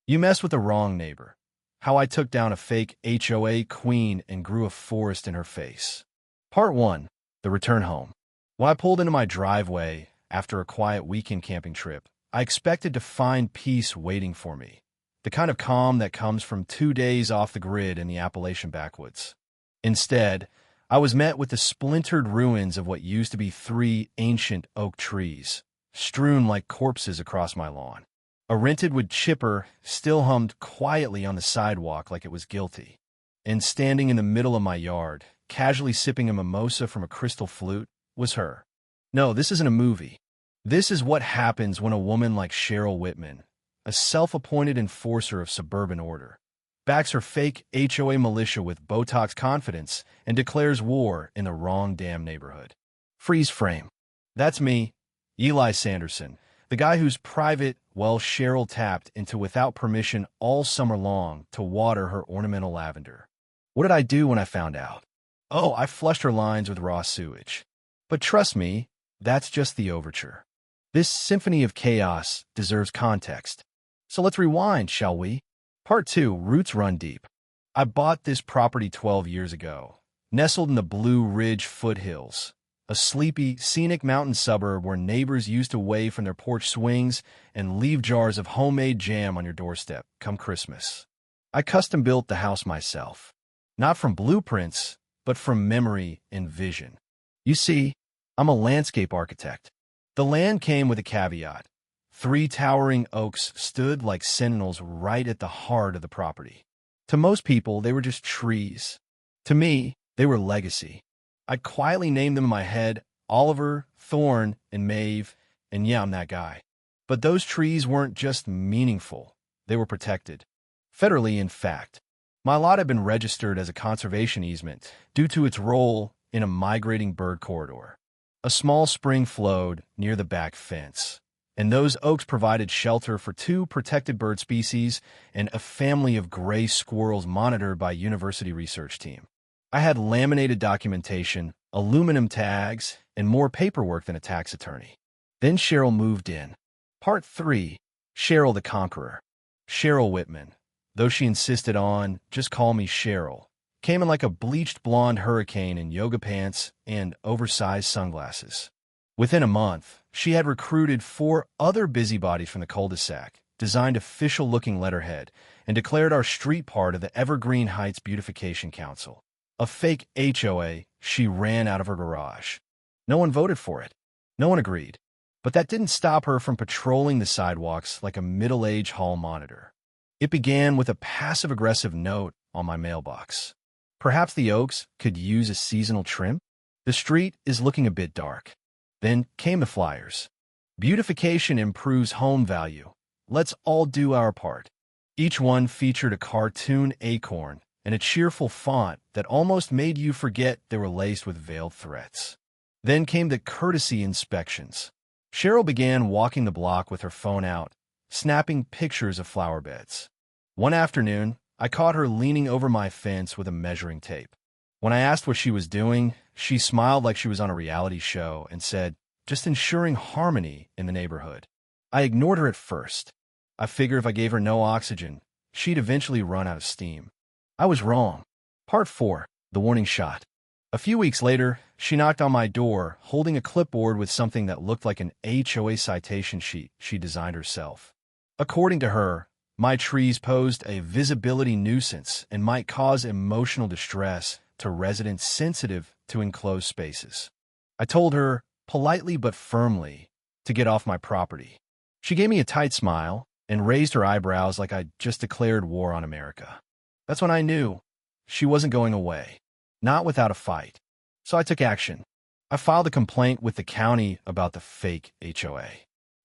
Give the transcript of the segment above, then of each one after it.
You mess with the wrong neighbor. How I took down a fake HOA queen and grew a forest in her face. Part 1. The Return Home. When I pulled into my driveway after a quiet weekend camping trip, I expected to find peace waiting for me. The kind of calm that comes from 2 days off the grid in the Appalachian backwoods. Instead, I was met with the splintered ruins of what used to be 3 ancient oak trees, strewn like corpses across my lawn. A rented wood chipper still hummed quietly on the sidewalk like it was guilty. And standing in the middle of my yard, casually sipping a mimosa from a crystal flute, was her. No, this isn't a movie. This is what happens when a woman like Cheryl Whitman, a self-appointed enforcer of suburban order, backs her fake HOA militia with Botox confidence and declares war in the wrong damn neighborhood. Freeze frame. That's me, Eli Sanderson, the guy whose private well Cheryl tapped into without permission all summer long to water her ornamental lavender. What did I do when I found out? Oh, I flushed her lines with raw sewage. But trust me, that's just the overture. This symphony of chaos deserves context. So let's rewind, shall we? Part 2, Roots Run Deep. I bought this property 12 years ago, nestled in the Blue Ridge foothills, a sleepy, scenic mountain suburb where neighbors used to wave from their porch swings and leave jars of homemade jam on your doorstep come Christmas. I custom-built the house myself, not from blueprints, but from memory and vision. You see, I'm a landscape architect. The land came with a caveat. 3 towering oaks stood like sentinels right at the heart of the property. To most people, they were just trees. To me, they were legacy. I quietly named them in my head, Oliver, Thorn, and Maeve, and yeah, I'm that guy. But those trees weren't just meaningful. They were protected. Federally, in fact. My lot had been registered as a conservation easement due to its role in a migrating bird corridor. A small spring flowed near the back fence, and those oaks provided shelter for 2 protected bird species and a family of gray squirrels monitored by a university research team. I had laminated documentation, aluminum tags, and more paperwork than a tax attorney. Then Cheryl moved in. Part 3, Cheryl the Conqueror. Cheryl Whitman, though she insisted on, just call me Cheryl, came in like a bleached blonde hurricane in yoga pants and oversized sunglasses. Within a month, she had recruited 4 other busybodies from the cul-de-sac, designed official-looking letterhead, and declared our street part of the Evergreen Heights Beautification Council. A fake HOA she ran out of her garage. No one voted for it. No one agreed. But that didn't stop her from patrolling the sidewalks like a middle-aged hall monitor. It began with a passive-aggressive note on my mailbox. Perhaps the oaks could use a seasonal trim? The street is looking a bit dark. Then came the flyers. Beautification improves home value. Let's all do our part. Each one featured a cartoon acorn and a cheerful font that almost made you forget they were laced with veiled threats. Then came the courtesy inspections. Cheryl began walking the block with her phone out, snapping pictures of flower beds. One afternoon, I caught her leaning over my fence with a measuring tape. When I asked what she was doing, she smiled like she was on a reality show and said, just ensuring harmony in the neighborhood. I ignored her at first. I figured if I gave her no oxygen, she'd eventually run out of steam. I was wrong. Part 4, The Warning Shot. A few weeks later, she knocked on my door, holding a clipboard with something that looked like an HOA citation sheet she designed herself. According to her, my trees posed a visibility nuisance and might cause emotional distress to residents sensitive to enclosed spaces. I told her, politely but firmly, to get off my property. She gave me a tight smile and raised her eyebrows like I'd just declared war on America. That's when I knew she wasn't going away, not without a fight. So I took action. I filed a complaint with the county about the fake HOA.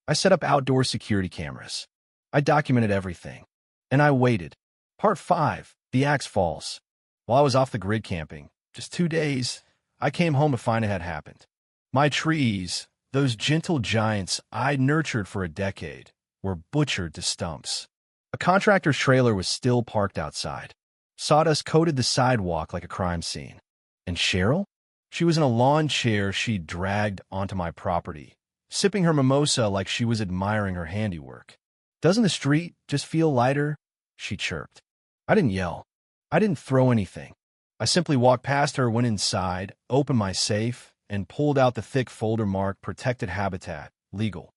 I set up outdoor security cameras. I documented everything. And I waited. Part 5, The Axe Falls. While I was off the grid camping, just 2 days, I came home to find it had happened. My trees, those gentle giants I'd nurtured for a decade, were butchered to stumps. A contractor's trailer was still parked outside. Sawdust coated the sidewalk like a crime scene. And Cheryl? She was in a lawn chair she'd dragged onto my property, sipping her mimosa like she was admiring her handiwork. Doesn't the street just feel lighter? She chirped. I didn't yell. I didn't throw anything. I simply walked past her, went inside, opened my safe, and pulled out the thick folder marked Protected Habitat, Legal.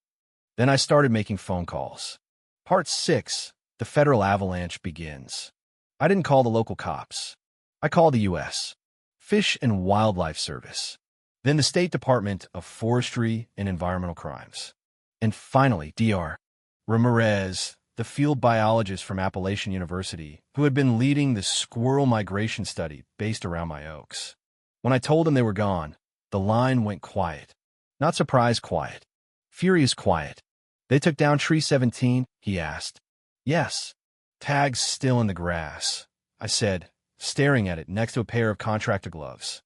Then I started making phone calls. Part 6, the federal avalanche begins. I didn't call the local cops. I called the U.S. Fish and Wildlife Service. Then the State Department of Forestry and Environmental Crimes. And finally, Dr. Ramirez, the field biologist from Appalachian University, who had been leading the squirrel migration study based around my oaks. When I told him they were gone, the line went quiet. Not surprised quiet. Furious quiet. They took down tree 17, he asked. Yes. Tags still in the grass, I said, staring at it next to a pair of contractor gloves.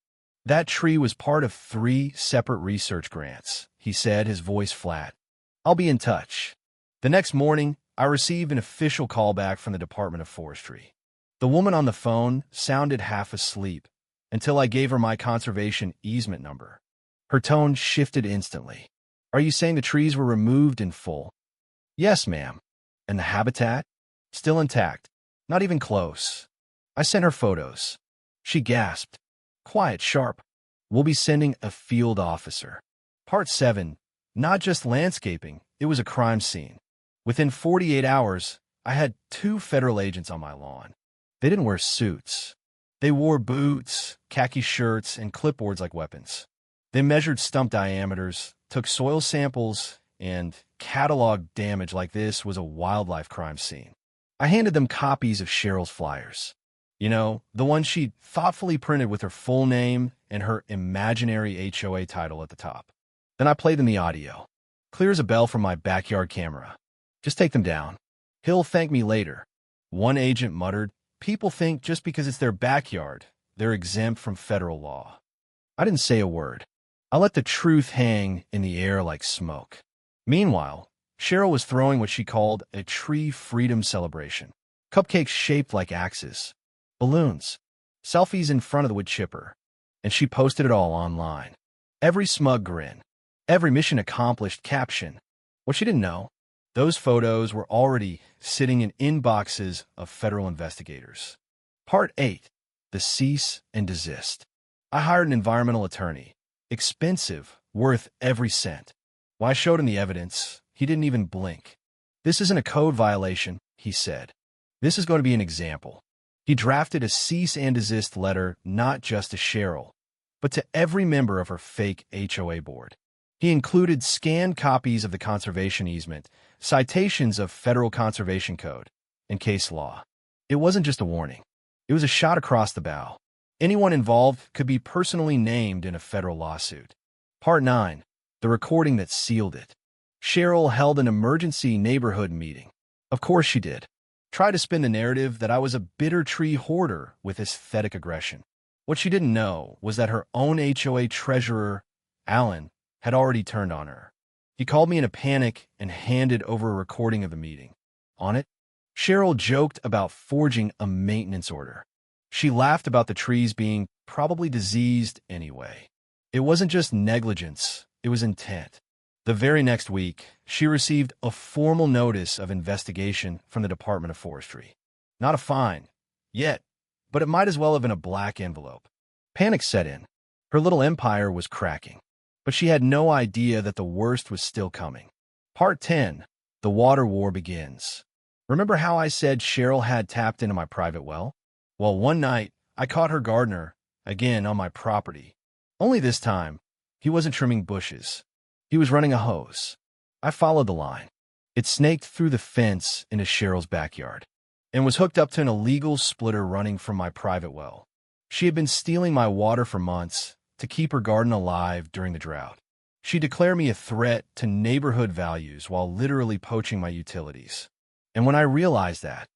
That tree was part of 3 separate research grants, he said, his voice flat. I'll be in touch. The next morning, I received an official callback from the Department of Forestry. The woman on the phone sounded half asleep until I gave her my conservation easement number. Her tone shifted instantly. Are you saying the trees were removed in full? Yes, ma'am. And the habitat? Still intact. Not even close. I sent her photos. She gasped. Quiet, sharp. We'll be sending a field officer. Part 7. Not just landscaping, it was a crime scene. Within 48 hours, I had 2 federal agents on my lawn. They didn't wear suits. They wore boots, khaki shirts, and clipboards like weapons. They measured stump diameters, took soil samples, and cataloged damage like this was a wildlife crime scene. I handed them copies of Cheryl's flyers. You know, the one she'd thoughtfully printed with her full name and her imaginary HOA title at the top. Then I played them the audio. Clear as a bell from my backyard camera. Just take them down. He'll thank me later. One agent muttered, people think just because it's their backyard, they're exempt from federal law. I didn't say a word. I let the truth hang in the air like smoke. Meanwhile, Cheryl was throwing what she called a tree freedom celebration. Cupcakes shaped like axes. Balloons. Selfies in front of the wood chipper. And she posted it all online. Every smug grin. Every mission accomplished caption. What she didn't know, those photos were already sitting in inboxes of federal investigators. Part 8. The cease and desist. I hired an environmental attorney. Expensive, worth every cent. When I showed him the evidence, he didn't even blink. This isn't a code violation, he said. This is going to be an example. He drafted a cease and desist letter not just to Cheryl, but to every member of her fake HOA board. He included scanned copies of the conservation easement, citations of federal conservation code, and case law. It wasn't just a warning. It was a shot across the bow. Anyone involved could be personally named in a federal lawsuit. Part 9. The recording that sealed it. Cheryl held an emergency neighborhood meeting. Of course she did. Tried to spin the narrative that I was a bitter tree hoarder with aesthetic aggression. What she didn't know was that her own HOA treasurer, Alan, had already turned on her. He called me in a panic and handed over a recording of the meeting. On it, Cheryl joked about forging a maintenance order. She laughed about the trees being probably diseased anyway. It wasn't just negligence, it was intent. The very next week, she received a formal notice of investigation from the Department of Forestry. Not a fine, yet, but it might as well have been a black envelope. Panic set in. Her little empire was cracking. But she had no idea that the worst was still coming. Part 10. The water war begins. Remember how I said Cheryl had tapped into my private well? Well, one night, I caught her gardener, again on my property. Only this time, he wasn't trimming bushes. He was running a hose. I followed the line. It snaked through the fence into Cheryl's backyard and was hooked up to an illegal splitter running from my private well. She had been stealing my water for months to keep her garden alive during the drought. She declared me a threat to neighborhood values while literally poaching my utilities. And when I realized that,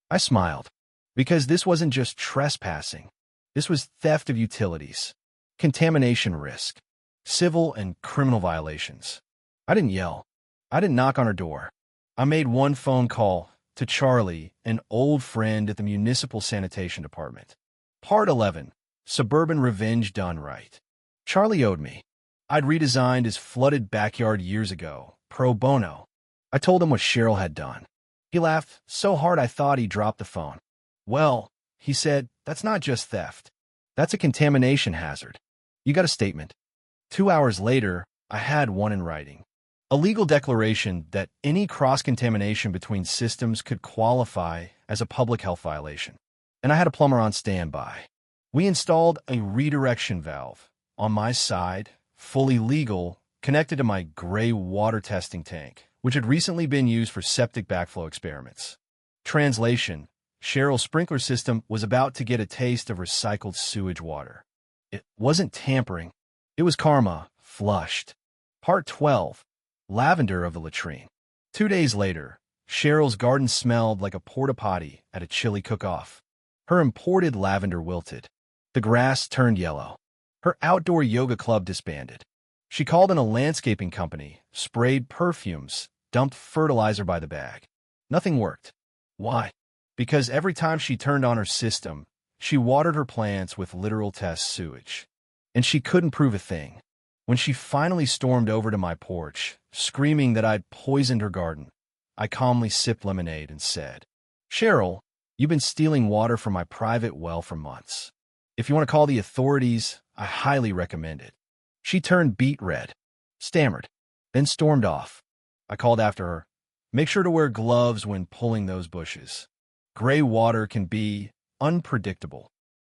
I smiled. Because this wasn't just trespassing. This was theft of utilities, contamination risk, civil and criminal violations. I didn't yell. I didn't knock on her door. I made one phone call to Charlie, an old friend at the Municipal Sanitation Department. Part 11. Suburban revenge done right. Charlie owed me. I'd redesigned his flooded backyard years ago, pro bono. I told him what Cheryl had done. He laughed so hard I thought he dropped the phone. Well, he said, that's not just theft. That's a contamination hazard. You got a statement. 2 hours later, I had one in writing. A legal declaration that any cross-contamination between systems could qualify as a public health violation. And I had a plumber on standby. We installed a redirection valve on my side, fully legal, connected to my gray water testing tank, which had recently been used for septic backflow experiments. Translation: Cheryl's sprinkler system was about to get a taste of recycled sewage water. It wasn't tampering. It was karma, flushed. Part 12. Lavender of the latrine. 2 days later, Cheryl's garden smelled like a porta-potty at a chili cook-off. Her imported lavender wilted. The grass turned yellow. Her outdoor yoga club disbanded. She called in a landscaping company, sprayed perfumes, dumped fertilizer by the bag. Nothing worked. Why? Because every time she turned on her system, she watered her plants with literal test sewage. And she couldn't prove a thing. When she finally stormed over to my porch, screaming that I'd poisoned her garden, I calmly sipped lemonade and said, Cheryl, you've been stealing water from my private well for months. If you want to call the authorities, I highly recommend it. She turned beet red, stammered, then stormed off. I called after her, make sure to wear gloves when pulling those bushes. Gray water can be unpredictable.